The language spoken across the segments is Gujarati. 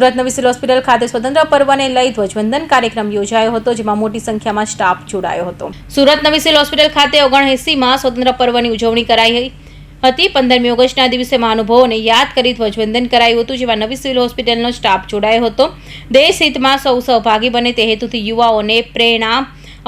સુરત નવી સિવિલ હોસ્પિટલ ખાતે સ્વતંત્ર પર્વને લઈ ધ્વજવંદન કાર્યક્રમ યોજાયો હતો, જેમાં મોટી સંખ્યામાં સ્ટાફ જોડાયો હતો। સુરત નવી સિવિલ હોસ્પિટલ ખાતે 79માં સ્વતંત્ર પર્વની ઉજવણી કરાઈ હતી। 15મી ઓગસ્ટના દિવસે મહાનુભાવોને યાદ કરી ધ્વજવંદન કરાયું હતું, જેમાં નવી સિવિલ હોસ્પિટલનો સ્ટાફ જોડાયો હતો। દેશ હિતમાં સૌ સહભાગી બને તે હેતુથી યુવાઓને પ્રેરણા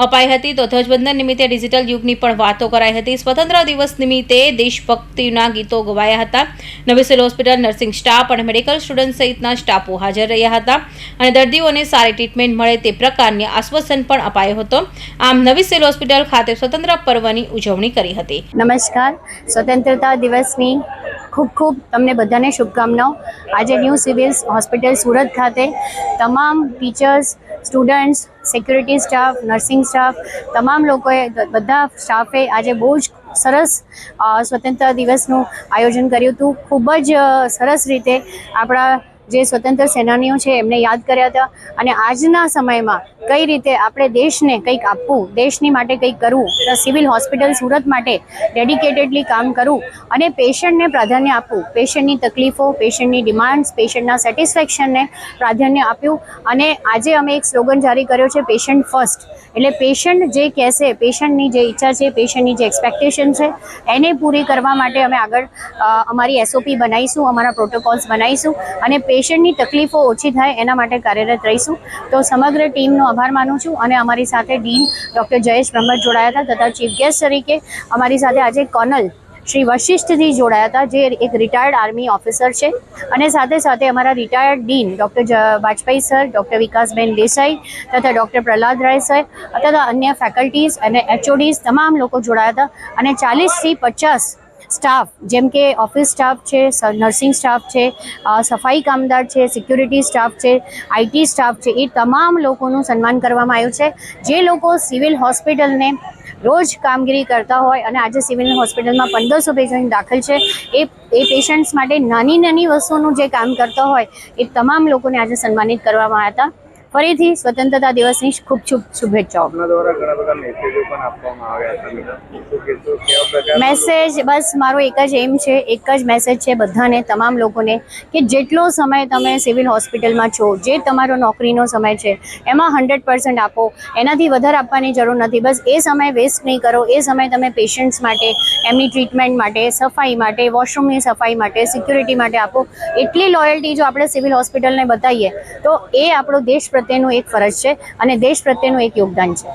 અપાઈ હતી। તો ધ્વજવંદન નિમિત્તે ડિજિટલ યુગની પણ વાતો કરાઈ હતી। સ્વતંત્ર દિવસ નિમિત્તે દેશભક્તિના ગીતો ગવાયા હતા। નવી સિવિલ હોસ્પિટલ નર્સિંગ સ્ટાફ અને મેડિકલ સ્ટુડન્ટ સહિતના સ્ટાફો હાજર રહ્યા હતા અને દર્દીઓને સારી ટ્રીટમેન્ટ મળે તે પ્રકારની આશ્વાસન પણ અપાયો હતો। આમ નવી સિવિલ હોસ્પિટલ ખાતે સ્વતંત્ર પર્વની ઉજવણી કરી હતી। નમસ્કાર, સ્વતંત્રતા દિવસની ખૂબ તમને બધાને શુભકામનાઓ। આજે ન્યૂ સિવિલ હોસ્પિટલ સુરત ખાતે તમામ teachers, students, security staff, nursing staff, તમામ લોકોએ બધા સ્ટાફે આજે બહુ જ સરસ સ્વતંત્રતા દિવસનું આયોજન કર્યું હતું। ખૂબ જ સરસ રીતે આપણા જે સ્વતંત્ર સેનાનીઓ છે એમને યાદ કર્યા હતા અને આજના સમયમાં કઈ રીતે આપણે દેશને કંઈક આપવું, દેશની માટે કંઈક કરવું, સિવિલ હોસ્પિટલ સુરત માટે ડેડિકેટેડલી કામ કરવું અને પેશન્ટને પ્રાધાન્ય આપવું, પેશન્ટની તકલીફો, પેશન્ટની ડિમાન્ડ્સ, પેશન્ટના સેટિસ્ફેક્શનને પ્રાધાન્ય આપ્યું। અને આજે અમે એક સ્લોગન જારી કર્યો છે, પેશન્ટ ફર્સ્ટ। એટલે પેશન્ટ જે કહેશે, પેશન્ટની જે ઈચ્છા છે, પેશન્ટની જે એક્સપેક્ટેશન છે એને પૂરી કરવા માટે અમે આગળ અમારી SOP બનાવીશું, અમારા પ્રોટોકોલ્સ બનાવીશું અને પેશન્ટની તકલીફો ઓછી થાય એના માટે કાર્યરત રહીશું। તો સમગ્ર ટીમનો આભાર માનું છું અને અમારી સાથે ડીન ડૉક્ટર જયેશ બ્રહ્મટ જોડાયા હતા તથા ચીફ ગેસ્ટ તરીકે અમારી સાથે આજે કર્નલ શ્રી વશિષ્ઠજી જોડાયા હતા, જે એક રિટાયર્ડ આર્મી ઓફિસર છે અને સાથે સાથે અમારા retired dean doctor Vajpayee sir, doctor Vikasben Desai તથા ડૉક્ટર પ્રહલાદ રાય સર તથા અન્ય ફેકલ્ટીઝ અને HODs તમામ લોકો જોડાયા હતા અને 40થી 50 સ્ટાફ, જેમ કે ઓફિસ સ્ટાફ છે, નર્સિંગ સ્ટાફ છે, સફાઈ કામદાર છે, સિક્યુરિટી સ્ટાફ છે, IT સ્ટાફ છે, એ તમામ લોકોનું સન્માન કરવામાં આવ્યું છે। જે લોકો સિવિલ હોસ્પિટલને રોજ કામગીરી કરતા હોય અને આજે સિવિલ હોસ્પિટલમાં 1500 પેશન્ટ દાખલ છે, એ પેશન્ટ્સ માટે નાની વસ્તુનું જે કામ કરતા હોય એ તમામ લોકોને આજે સન્માનિત કરવામાં આવ્યા હતા। ફરીથી સ્વતંત્રતા દિવસની ખૂબ શુભેચ્છાઓ। મેસેજ બસ મારો એક જ એમ છે, એક જ મેસેજ છે બધાને, તમામ લોકોને, કે જેટલો સમય તમે સિવિલ હોસ્પિટલમાં છો, જે તમારો નોકરીનો સમય છે એમાં 100% આપો, એનાથી વધારે આપવાની જરૂર નથી। બસ એ સમય વેસ્ટ નહીં કરો, એ સમય તમે પેશન્ટ્સ માટે, એમની ટ્રીટમેન્ટ માટે, સફાઈ માટે, વોશરૂમની સફાઈ માટે, સિક્યુરિટી માટે આપો। એટલી લોયલ્ટી જો આપણે સિવિલ હોસ્પિટલને બતાવીએ તો એ આપણો દેશ પ્રત્યેનું એક ફરજ છે અને દેશ પ્રત્યેનું એક યોગદાન છે।